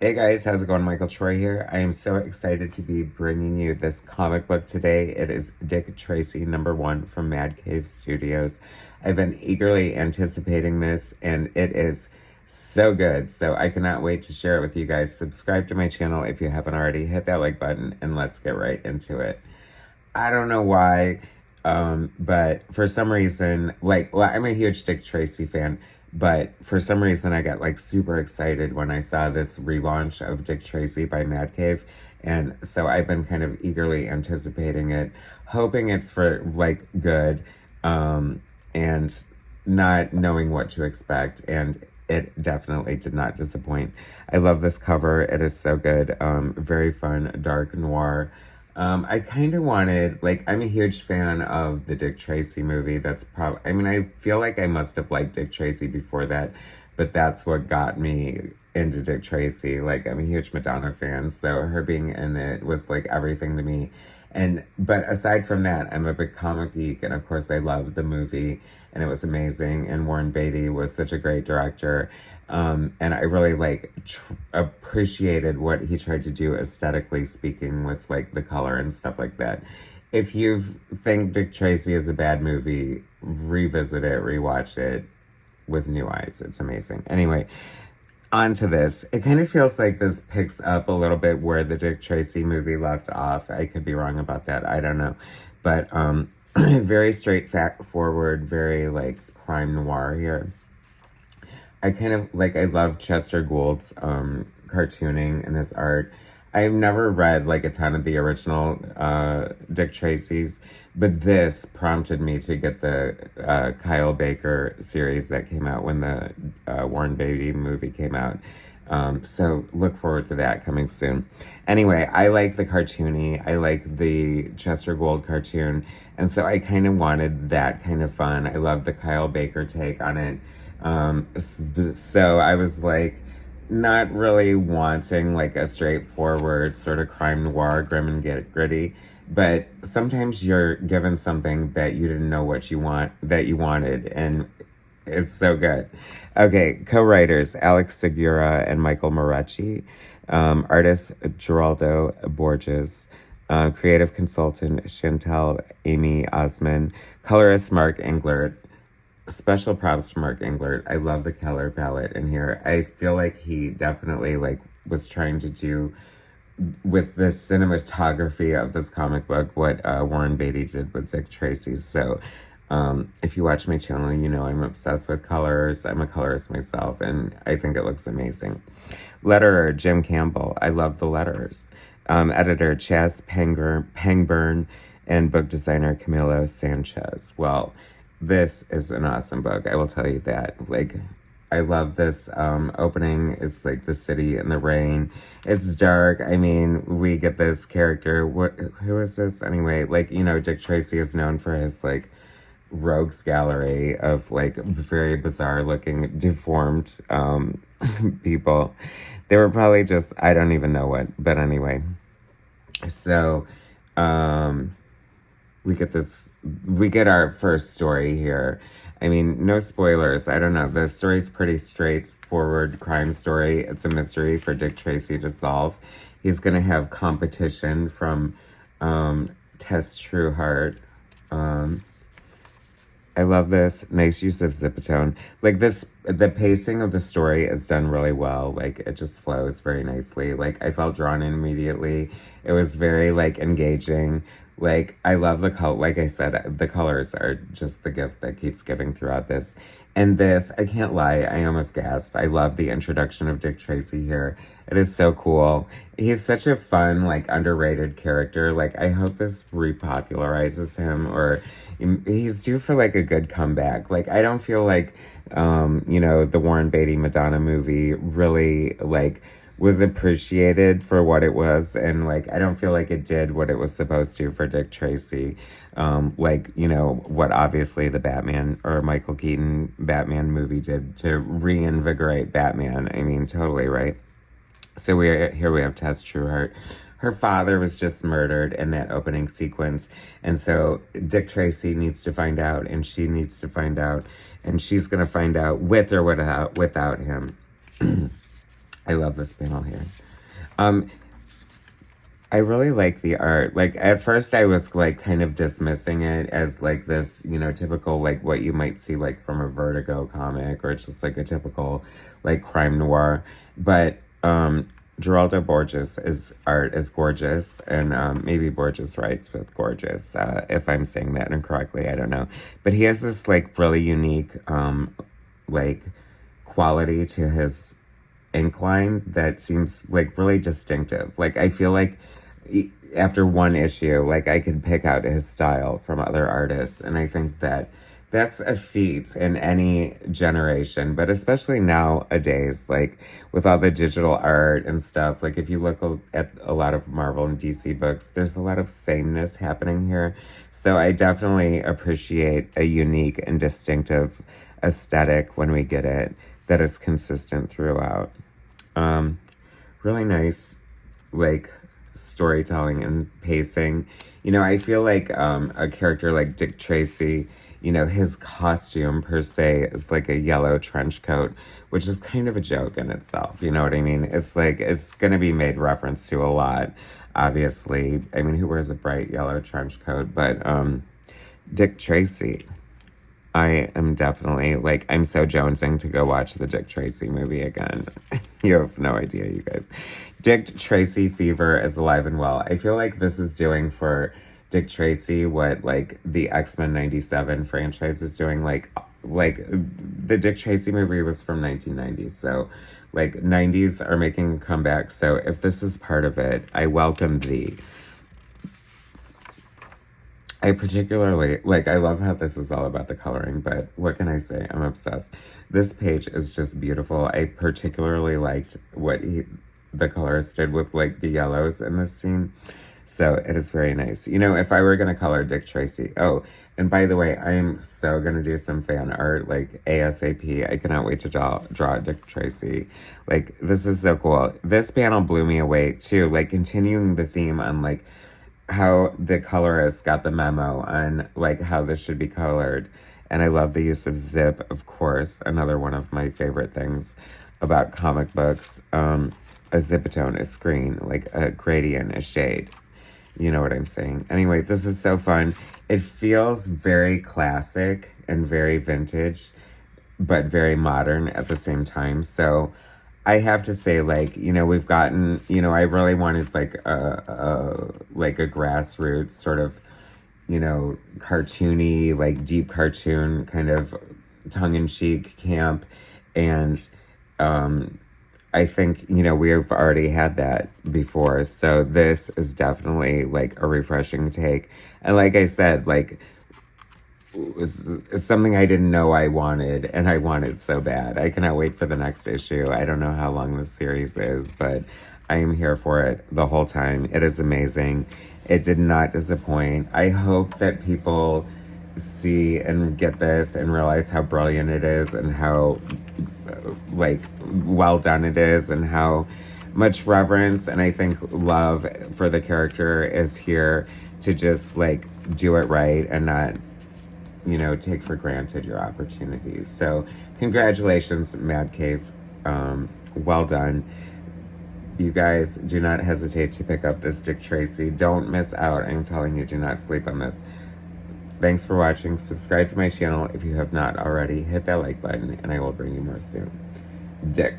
Hey guys, how's it going? Michael Troy here. I am so excited to be bringing you this comic book today. It is Dick Tracy #1 from Madcave Studios. I've been eagerly anticipating this and it is so good. So I cannot wait to share it with you guys. Subscribe to my channel if you haven't already. Hit that like button and let's get right into it. I don't know why, but for some reason, I'm a huge Dick Tracy fan, but for some reason I got like super excited when I saw this relaunch of Dick Tracy by Madcave, and so I've been kind of eagerly anticipating it, hoping it's for like good, and not knowing what to expect, and it definitely did not disappoint. I love this cover. It is so good. Very fun, dark noir. I kind of wanted, I'm a huge fan of the Dick Tracy movie. I feel like I must have liked Dick Tracy before that, but that's what got me into Dick Tracy. Like, I'm a huge Madonna fan, so her being in it was like everything to me. But aside from that, I'm a big comic geek, and of course I loved the movie, and it was amazing, and Warren Beatty was such a great director. And I really appreciated what he tried to do aesthetically speaking with like the color and stuff like that. If you think Dick Tracy is a bad movie, revisit it, rewatch it with new eyes. It's amazing. Anyway, on to this. It kind of feels like this picks up a little bit where the Dick Tracy movie left off. I could be wrong about that. I don't know. But very straightforward, very like crime noir here. I love Chester Gould's cartooning and his art. I've never read like a ton of the original Dick Tracy's, but this prompted me to get the Kyle Baker series that came out when the Warren Beatty movie came out. So look forward to that coming soon. Anyway, I like the cartoony. I like the Chester Gould cartoon. And so I kind of wanted that kind of fun. I love the Kyle Baker take on it. So I was like, not really wanting like a straightforward sort of crime noir, grim and gritty, but sometimes you're given something that you didn't know that you wanted, and it's so good. Okay, co-writers Alex Segura and Michael Morecci, artist Geraldo Borges, creative consultant Chantal Amy Osman, colorist Mark Englert. Special props to Mark Englert. I love the color palette in here. I feel like he definitely was trying to do with the cinematography of this comic book what Warren Beatty did with Dick Tracy. So if you watch my channel, you know I'm obsessed with colors. I'm a colorist myself, and I think it looks amazing. Letterer Jim Campbell. I love the letters. Editor Chas Pangburn, and book designer Camilo Sanchez. Well, this is an awesome book, I will tell you that. I love this opening. It's like the city in the rain. It's dark. I mean, we get this character. Who is this anyway? Dick Tracy is known for his rogues gallery of very bizarre looking deformed people. They were probably just, I don't even know what, but anyway. So, we get our first story here. I mean, no spoilers. I don't know. The story's pretty straightforward crime story. It's a mystery for Dick Tracy to solve. He's going to have competition from Tess Trueheart. I love this. Nice use of zipatone. The pacing of the story is done really well. It just flows very nicely. I felt drawn in immediately. It was very, engaging. I love the color. Like I said, the colors are just the gift that keeps giving throughout this. And this, I can't lie, I almost gasped. I love the introduction of Dick Tracy here. It is so cool. He's such a fun, underrated character. I hope this repopularizes him, or he's due for, a good comeback. I don't feel the Warren Beatty Madonna movie really, was appreciated for what it was, and I don't feel like it did what it was supposed to for Dick Tracy. What obviously the Batman or Michael Keaton Batman movie did to reinvigorate Batman. I mean, totally, right? So we have Tess Trueheart. Her father was just murdered in that opening sequence, and so Dick Tracy needs to find out, and she needs to find out, and she's gonna find out with or without him. I love this panel here. Um, I really like the art. Like, at first I was, like, kind of dismissing it as, like, this, you know, typical, like, what you might see, like, from a Vertigo comic, or just, like, a typical, like, crime noir. But, Geraldo Borges' art is gorgeous, and, maybe Borges writes with gorgeous, if I'm saying that incorrectly, I don't know. But he has this, like, really unique, like, quality to his ink line that seems, like, really distinctive. Like, I feel like after one issue, like, I could pick out his style from other artists, and I think that that's a feat in any generation, but especially nowadays, like, with all the digital art and stuff. Like, if you look at a lot of Marvel and DC books, there's a lot of sameness happening here. So I definitely appreciate a unique and distinctive aesthetic when we get it that is consistent throughout. Really nice, like, storytelling and pacing. You know, I feel like a character like Dick Tracy, you know, his costume per se is like a yellow trench coat, which is kind of a joke in itself. You know what I mean? It's like, it's going to be made reference to a lot, obviously. I mean, who wears a bright yellow trench coat? But Dick Tracy, I am definitely, like, I'm so jonesing to go watch the Dick Tracy movie again. You have no idea, you guys. Dick Tracy fever is alive and well. I feel like this is doing for Dick Tracy what, like, the X-Men 97 franchise is doing. Like the Dick Tracy movie was from 1990, so, like, 90s are making a comeback. So if this is part of it, I welcome thee. I particularly, like, I love how this is all about the coloring, but what can I say? I'm obsessed. This page is just beautiful. I particularly liked what the colorist did with, like, the yellows in this scene. So it is very nice. You know, if I were going to color Dick Tracy, oh, and by the way, I am so going to do some fan art, like, ASAP. I cannot wait to draw Dick Tracy. Like, this is so cool. This panel blew me away, too. Like, continuing the theme on, like, how the colorist got the memo on, like, how this should be colored. And I love the use of zip, of course, another one of my favorite things about comic books. A zipatone, a screen, like a gradient, a shade. You know what I'm saying? Anyway, this is so fun. It feels very classic and very vintage, but very modern at the same time. So I have to say, like, you know, we've gotten, you know, I really wanted, like, a grassroots sort of, you know, cartoony, like, deep cartoon kind of tongue-in-cheek camp. And I think, you know, we've already had that before. So this is definitely, like, a refreshing take. And like I said, like, it's something I didn't know I wanted, and I wanted so bad. I cannot wait for the next issue. I don't know how long this series is, but I am here for it the whole time. It is amazing. It did not disappoint. I hope that people see and get this and realize how brilliant it is, and how, like, well done it is, and how much reverence and I think love for the character is here to just, like, do it right and not, you know, take for granted your opportunities. So congratulations, Madcave. Well done. You guys, do not hesitate to pick up this Dick Tracy. Don't miss out. I'm telling you, do not sleep on this. Thanks for watching. Subscribe to my channel if you have not already. Hit that like button, and I will bring you more soon. Dick.